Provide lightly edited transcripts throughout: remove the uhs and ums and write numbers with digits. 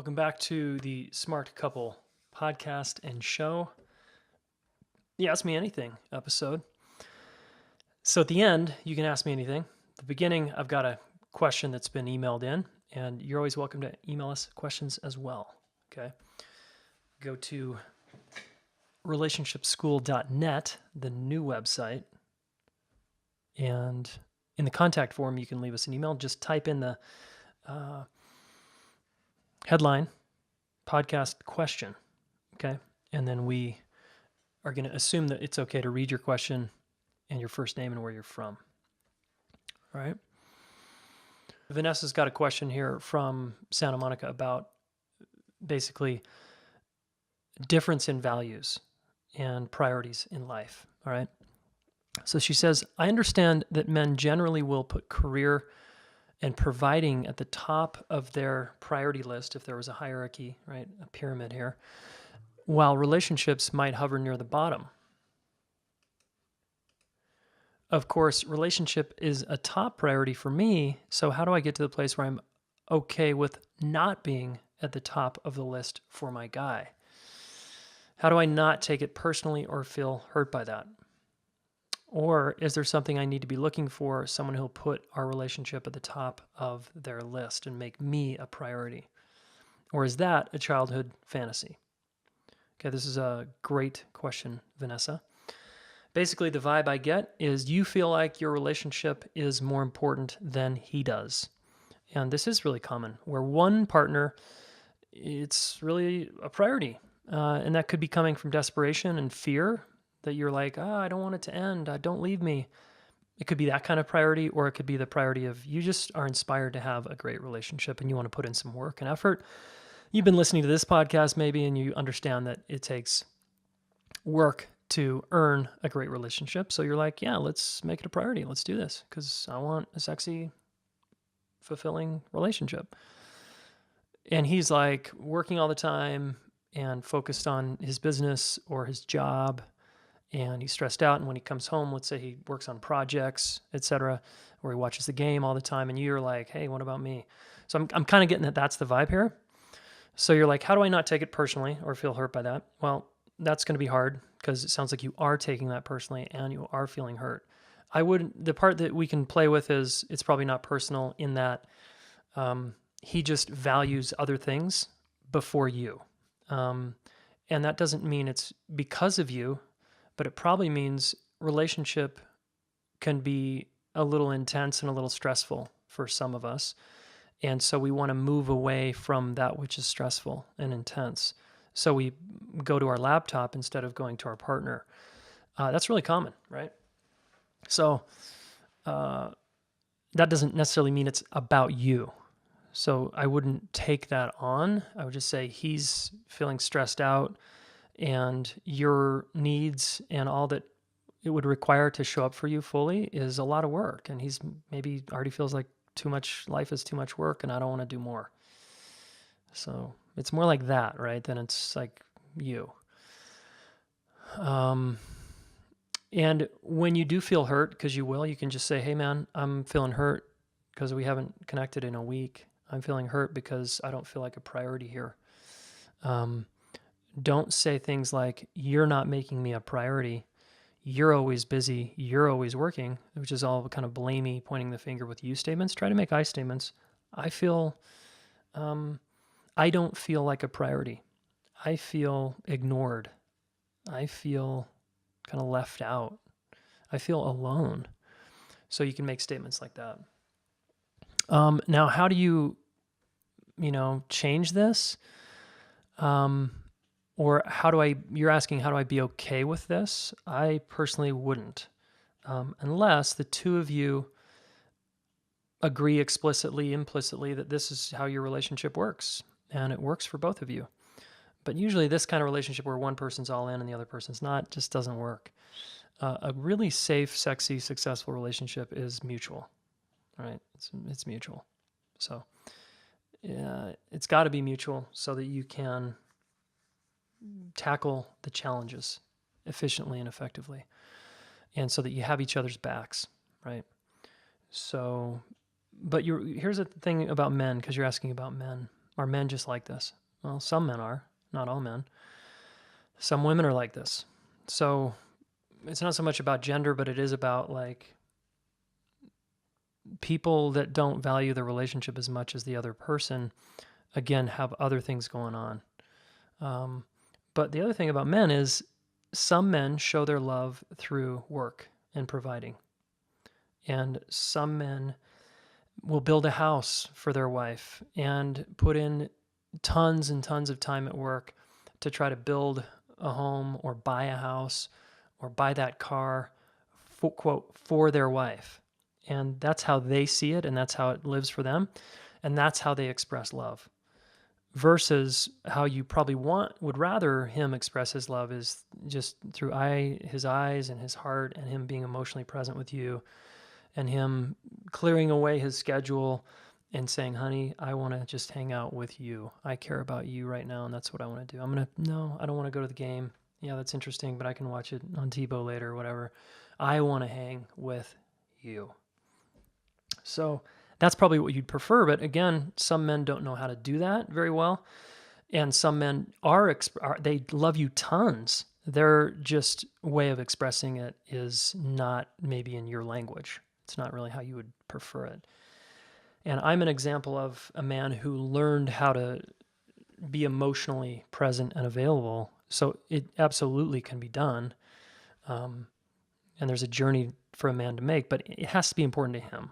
Welcome back to the Smart Couple podcast and show. The Ask Me Anything episode. So at the end, you can ask me anything. At the beginning, I've got a question that's been emailed in, and you're always welcome to email us questions as well. Okay. Go to relationshipschool.net, the new website, and in the contact form, you can leave us an email. Just type in the headline, podcast question, okay? And then we are going to assume that it's okay to read your question and your first name and where you're from. All right? Vanessa's got a question here from Santa Monica about basically difference in values and priorities in life, all right? So she says, I understand that men generally will put career and providing at the top of their priority list if there was a hierarchy, right? A pyramid here, while relationships might hover near the bottom. Of course, relationship is a top priority for me, so how do I get to the place where I'm okay with not being at the top of the list for my guy? How do I not take it personally or feel hurt by that? Or is there something I need to be looking for, someone who'll put our relationship at the top of their list and make me a priority? Or is that a childhood fantasy? Okay, this is a great question, Vanessa. Basically, the vibe I get is you feel like your relationship is more important than he does. And this is really common, where one partner, it's really a priority. And that could be coming from desperation and fear, that you're like, I don't want it to end. Don't leave me. It could be that kind of priority, or it could be the priority of you just are inspired to have a great relationship and you want to put in some work and effort. You've been listening to this podcast maybe, and you understand that it takes work to earn a great relationship. So you're like, yeah, let's make it a priority. Let's do this because I want a sexy, fulfilling relationship. And he's like working all the time and focused on his business or his job, and he's stressed out. And when he comes home, let's say he works on projects, etc., or he watches the game all the time, and you're like, hey, what about me? So I'm kind of getting that that's the vibe here. So you're like, how do I not take it personally or feel hurt by that? Well, that's going to be hard because it sounds like you are taking that personally and you are feeling hurt. The part that we can play with is it's probably not personal in that he just values other things before you. And that doesn't mean it's because of you, but it probably means relationship can be a little intense and a little stressful for some of us. And so we want to move away from that which is stressful and intense. So we go to our laptop instead of going to our partner. That's really common, right? So that doesn't necessarily mean it's about you. So I wouldn't take that on. I would just say he's feeling stressed out, and your needs and all that it would require to show up for you fully is a lot of work. And he's maybe already feels like life is too much work and I don't want to do more. So it's more like that, right? Than it's like you. And when you do feel hurt, because you can just say, hey man, I'm feeling hurt because we haven't connected in a week. I'm feeling hurt because I don't feel like a priority here. Don't say things like, you're not making me a priority. You're always busy. You're always working, which is all kind of blamey, pointing the finger with you statements. Try to make I statements. I don't feel like a priority. I feel ignored. I feel kind of left out. I feel alone. So you can make statements like that. Now, how do you change this? Or you're asking, how do I be okay with this? I personally wouldn't, unless the two of you agree explicitly, implicitly that this is how your relationship works and it works for both of you. But usually this kind of relationship where one person's all in and the other person's not just doesn't work. A really safe, sexy, successful relationship is mutual, right? It's mutual. So it's got to be mutual so that you can tackle the challenges efficiently and effectively, and so that you have each other's backs, right? So, but here's the thing about men, because you're asking about men. Are men just like this? Well, some men are, not all men. Some women are like this. So it's not so much about gender, but it is about like people that don't value the relationship as much as the other person, again, have other things going on. But the other thing about men is some men show their love through work and providing. And some men will build a house for their wife and put in tons and tons of time at work to try to build a home or buy a house or buy that car, for, quote, for their wife. And that's how they see it, and that's how it lives for them. And that's how they express love. Versus how you probably would rather him express his love is just through his eyes and his heart, and him being emotionally present with you, and him clearing away his schedule and saying, honey, I want to just hang out with you. I care about you right now, and that's what I want to do. No, I don't want to go to the game. Yeah, that's interesting, but I can watch it on TiVo later or whatever. I want to hang with you. So that's probably what you'd prefer. But again, some men don't know how to do that very well. And some men they love you tons. Their just way of expressing it is not maybe in your language. It's not really how you would prefer it. And I'm an example of a man who learned how to be emotionally present and available. So it absolutely can be done. And there's a journey for a man to make, but it has to be important to him.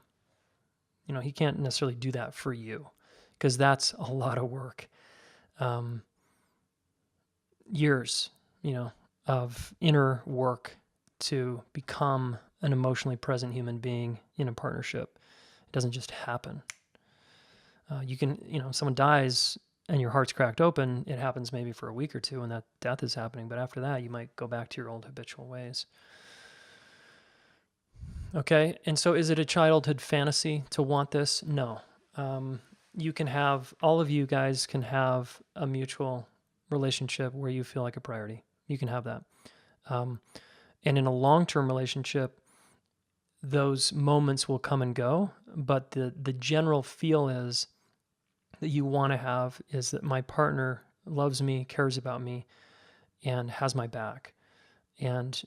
You know, he can't necessarily do that for you because that's a lot of work. Years, of inner work to become an emotionally present human being in a partnership. It doesn't just happen. Someone dies and your heart's cracked open, it happens maybe for a week or two and that death is happening. But after that, you might go back to your old habitual ways. Okay, and so is it a childhood fantasy to want this? No. All of you guys can have a mutual relationship where you feel like a priority. You can have that. And in a long-term relationship, those moments will come and go, but the general feel is that you want to have is that my partner loves me, cares about me, and has my back. And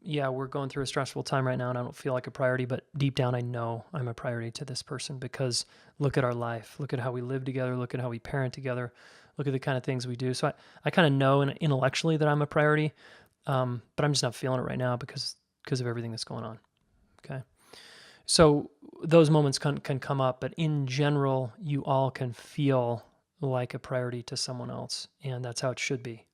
yeah, we're going through a stressful time right now and I don't feel like a priority, but deep down I know I'm a priority to this person because look at our life, look at how we live together, look at how we parent together, look at the kind of things we do. So I kind of know intellectually that I'm a priority, but I'm just not feeling it right now because of everything that's going on. Okay. So those moments can come up, but in general, you all can feel like a priority to someone else, and that's how it should be.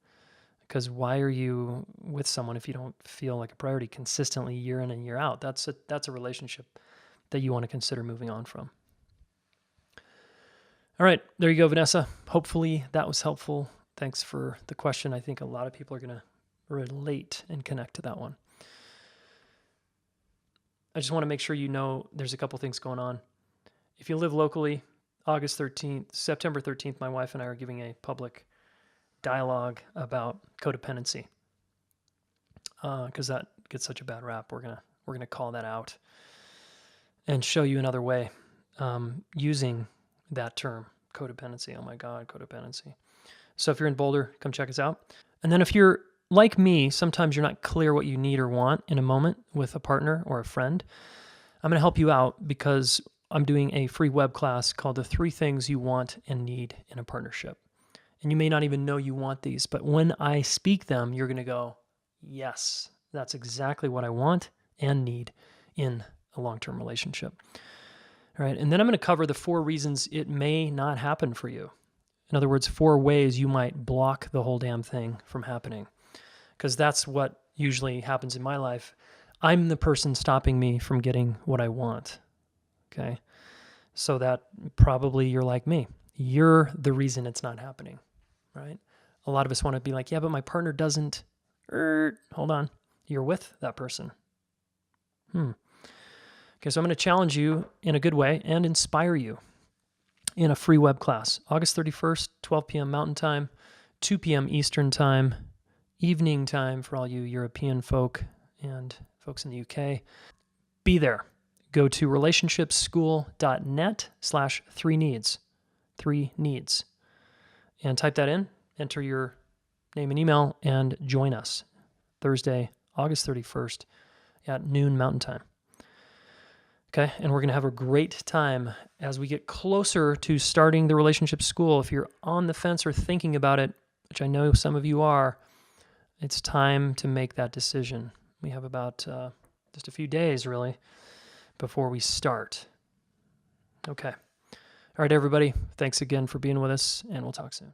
Because why are you with someone if you don't feel like a priority consistently year in and year out? That's a relationship that you want to consider moving on from. All right, there you go, Vanessa. Hopefully that was helpful. Thanks for the question. I think a lot of people are going to relate and connect to that one. I just want to make sure you know there's a couple things going on. If you live locally, September 13th, my wife and I are giving a public dialogue about codependency because that gets such a bad rap. We're gonna call that out and show you another way using that term, codependency. Oh my God, codependency. So if you're in Boulder, come check us out. And then if you're like me, sometimes you're not clear what you need or want in a moment with a partner or a friend. I'm gonna help you out because I'm doing a free web class called The 3 Things You Want and Need in a Partnership. And you may not even know you want these, but when I speak them, you're going to go, yes, that's exactly what I want and need in a long-term relationship. All right. And then I'm going to cover the 4 reasons it may not happen for you. In other words, 4 ways you might block the whole damn thing from happening. Because that's what usually happens in my life. I'm the person stopping me from getting what I want. Okay. So that probably you're like me. You're the reason it's not happening. Right? A lot of us want to be like, yeah, but my partner doesn't. Hold on. You're with that person. Okay, so I'm going to challenge you in a good way and inspire you in a free web class. August 31st, 12 p.m. Mountain Time, 2 p.m. Eastern Time, evening time for all you European folk and folks in the UK. Be there. Go to relationshipschool.net/3needs. 3 needs. and type that in, enter your name and email, and join us Thursday, August 31st at noon Mountain Time. Okay, and we're going to have a great time as we get closer to starting the relationship school. If you're on the fence or thinking about it, which I know some of you are, it's time to make that decision. We have about just a few days, really, before we start. Okay. All right, everybody. Thanks again for being with us, and we'll talk soon.